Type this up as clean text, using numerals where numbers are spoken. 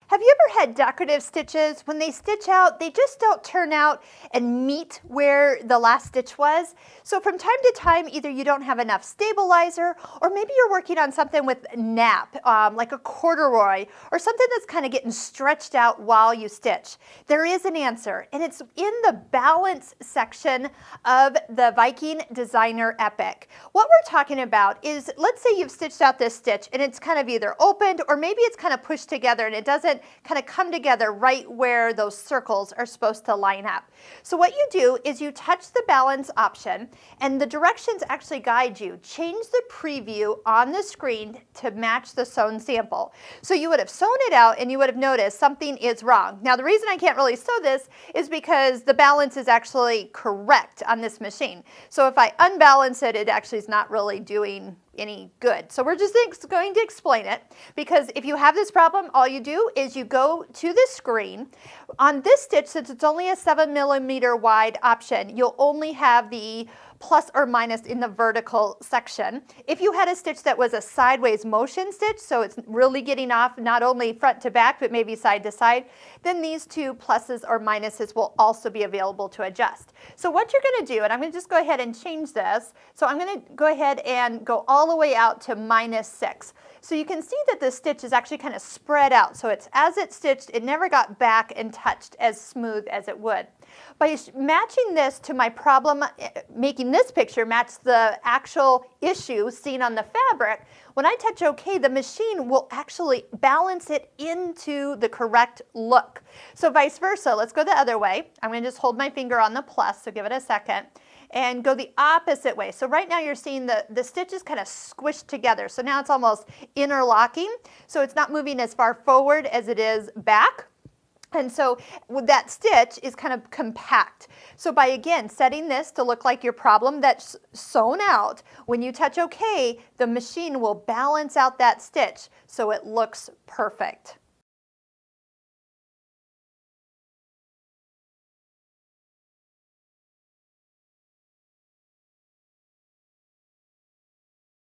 Have you ever had decorative stitches? When they stitch out, they just don't turn out and meet where the last stitch was. So from time to time, either you don't have enough stabilizer, or maybe you're working on something with nap, like a corduroy, or something that's kind of getting stretched out while you stitch. There is an answer, and it's in the balance section of the Viking Designer Epic. What we're talking about is, let's say you've stitched out this stitch and it's kind of either opened or maybe it's kind of pushed together and it doesn't kind of come together right where those circles are supposed to line up. So what you do is you touch the balance option and the directions actually guide you. Change the preview on the screen to match the sewn sample. So you would have sewn it out and you would have noticed something is wrong. Now the reason I can't really sew this is because the balance is actually correct on this machine. So if I unbalance it, it actually is not really doing any good. So we're just going to explain it, because if you have this problem, all you do is you go to the screen. On this stitch, since it's only a 7mm wide option, you'll only have the plus or minus in the vertical section. If you had a stitch that was a sideways motion stitch, so it's really getting off not only front to back, but maybe side to side, then these two pluses or minuses will also be available to adjust. So what you're going to do, and I'm going to just go ahead and change this, so I'm going to go ahead and go all the way out to -6. So you can see that the stitch is actually kind of spread out. So it's as it's stitched, it never got back and touched as smooth as it would. By matching this to my problem, making this picture match the actual issue seen on the fabric, when I touch OK, the machine will actually balance it into the correct look. So vice versa, let's go the other way. I'm going to just hold my finger on the plus, so give it a second, and go the opposite way. So right now you're seeing the stitches kind of squished together. So now it's almost interlocking. So it's not moving as far forward as it is back. And so that stitch is kind of compact. So by, again, setting this to look like your problem that's sewn out, when you touch OK, the machine will balance out that stitch so it looks perfect.